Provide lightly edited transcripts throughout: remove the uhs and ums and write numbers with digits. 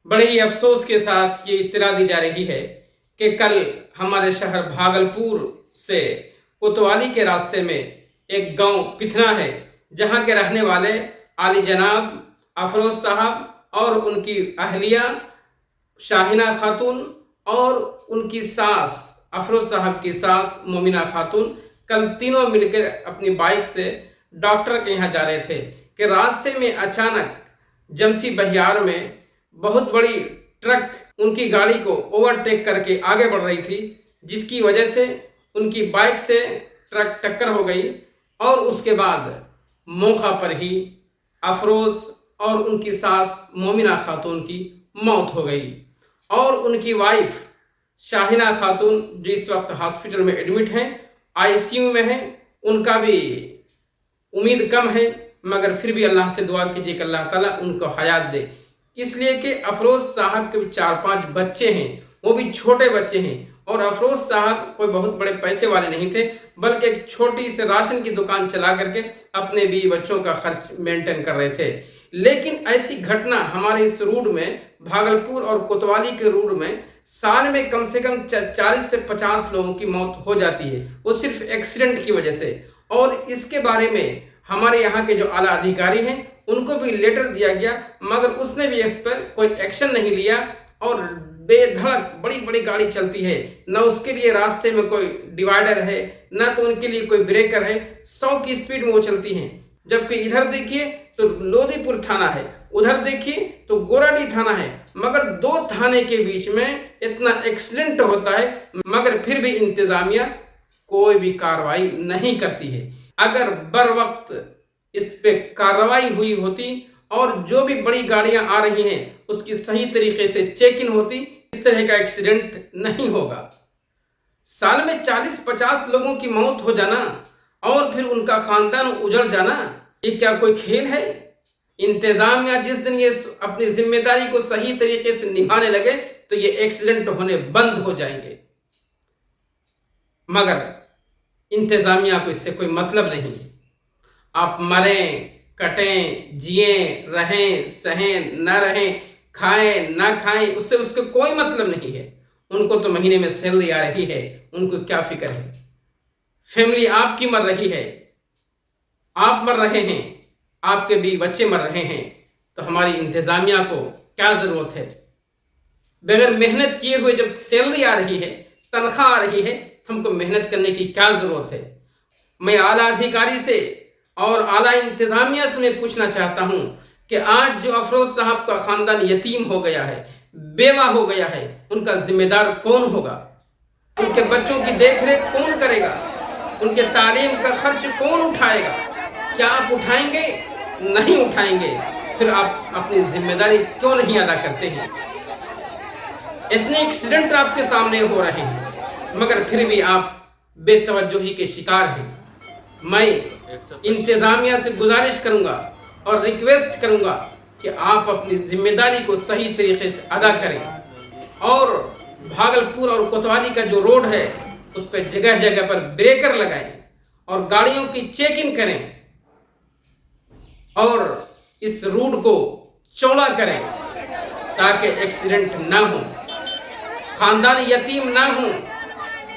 बड़े ही अफसोस के साथ ये इत्तला दी जा रही है कि कल हमारे शहर भागलपुर से कोतवाली के रास्ते में एक गांव पिथना है, जहां के रहने वाले आली जनाब अफरोज साहब और उनकी अहलिया शाहिना खातून और उनकी सास अफरोज साहब की सास मोमिना खातून कल तीनों मिलकर अपनी बाइक से डॉक्टर के यहाँ जा रहे थे कि रास्ते में अचानक जमसी बहियार में बहुत बड़ी ट्रक उनकी गाड़ी को ओवरटेक करके आगे बढ़ रही थी, जिसकी वजह से उनकी बाइक से ट्रक टक्कर हो गई और उसके बाद मौका पर ही अफरोज और उनकी सास मोमिना खातून की मौत हो गई और उनकी वाइफ शाहिना खातून जो इस वक्त हॉस्पिटल में एडमिट हैं, आईसीयू में हैं, उनका भी उम्मीद कम है, मगर फिर भी अल्लाह से दुआ कीजिए कि अल्लाह ताला उनको हयात दे। इसलिए कि अफरोज साहब के 4-5 बच्चे हैं, वो भी छोटे बच्चे हैं और अफरोज साहब कोई बहुत बड़े पैसे वाले नहीं थे, बल्कि एक छोटी सी राशन की दुकान चला करके अपने बीवी बच्चों का खर्च मेंटेन कर रहे थे। लेकिन ऐसी घटना हमारे इस रूट में, भागलपुर और कोतवाली के रूट में साल में कम से कम 40 से 50 लोगों की मौत हो जाती है, वो सिर्फ एक्सीडेंट की वजह से। और इसके बारे में हमारे यहाँ के जो आला अधिकारी हैं उनको भी लेटर दिया गया, मगर उसने भी इस पर कोई एक्शन नहीं लिया और बेधड़क बड़ी बड़ी गाड़ी चलती है, न उसके लिए रास्ते में कोई डिवाइडर है, न तो उनके लिए कोई ब्रेकर है, 100 की स्पीड में वो चलती हैं। जबकि इधर देखिए तो लोधीपुर थाना है, उधर देखिए तो गोराडी थाना है, मगर 2 थाने के बीच में इतना एक्सीडेंट होता है, मगर फिर भी इंतजामिया कोई भी कार्रवाई नहीं करती है। अगर बर वक्त इस पे कार्रवाई हुई होती और जो भी बड़ी गाड़ियां आ रही हैं उसकी सही तरीके से चेक इन होती, इस तरह का एक्सीडेंट नहीं होगा। साल में 40-50 लोगों की मौत हो जाना और फिर उनका खानदान उजड़ जाना, ये क्या कोई खेल है? इंतजामिया जिस दिन ये अपनी जिम्मेदारी को सही तरीके से निभाने लगे तो ये एक्सीडेंट होने बंद हो जाएंगे, मगर इंतजामिया को इससे कोई मतलब नहीं। आप मरें कटें, जिए रहें सहें न रहें, खाएं ना खाएं, उससे उसको कोई मतलब नहीं है। उनको तो महीने में सैलरी आ रही है, उनको क्या फिक्र है? फैमिली आपकी मर रही है, आप मर रहे हैं, आपके भी बच्चे मर रहे हैं, तो हमारी इंतजामिया को क्या जरूरत है? बगैर मेहनत किए हुए जब सैलरी आ रही है, तनख्वाह आ रही है, तो हमको मेहनत करने की क्या जरूरत है? मैं आला अधिकारी से और आला इंतजामिया से मैं पूछना चाहता हूं कि आज जो अफरोज साहब का खानदान यतीम हो गया है, बेवा हो गया है, उनका जिम्मेदार कौन होगा? उनके बच्चों की देखरेख कौन करेगा? उनके तालीम का खर्च कौन उठाएगा? क्या आप उठाएंगे? नहीं उठाएंगे। फिर आप अपनी जिम्मेदारी क्यों नहीं अदा करते हैं? इतने एक्सीडेंट आपके सामने हो रहे हैं, मगर फिर भी आप बेतवज्जोही के शिकार हैं। मैं इंतजामिया से गुजारिश करूंगा और रिक्वेस्ट करूंगा कि आप अपनी जिम्मेदारी को सही तरीके से अदा करें और भागलपुर और कोतवाली का जो रोड है उस पर जगह जगह पर ब्रेकर लगाएं और गाड़ियों की चेक इन करें और इस रूट को चौड़ा करें ताकि एक्सीडेंट ना हो, खानदान यतीम ना हो,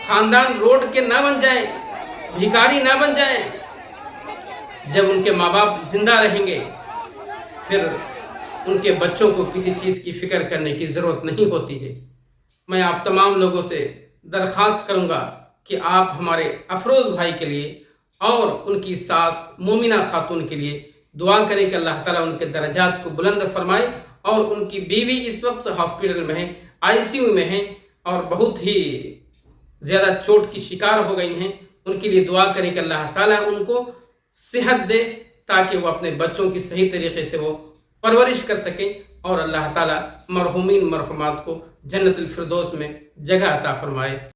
खानदान रोड के ना बन जाए, भिखारी ना बन जाए। जब उनके माँ बाप जिंदा रहेंगे फिर उनके बच्चों को किसी चीज़ की फिक्र करने की ज़रूरत नहीं होती है। मैं आप तमाम लोगों से दरख्वास्त करूंगा कि आप हमारे अफरोज भाई के लिए और उनकी सास मोमिना खातून के लिए दुआ करें कि अल्लाह ताला उनके दर्जात को बुलंद फरमाए। और उनकी बीवी इस वक्त हॉस्पिटल में है, आईसीयू में है और बहुत ही ज़्यादा चोट की शिकार हो गई हैं। उनके लिए दुआ करें कि अल्लाह ताला उनको सेहत दे ताकि वो अपने बच्चों की सही तरीके से वो परवरिश कर सकें और अल्लाह ताला मरहुमीन मरहुमात को जन्नतुल फिरदौस में जगह अता फरमाए।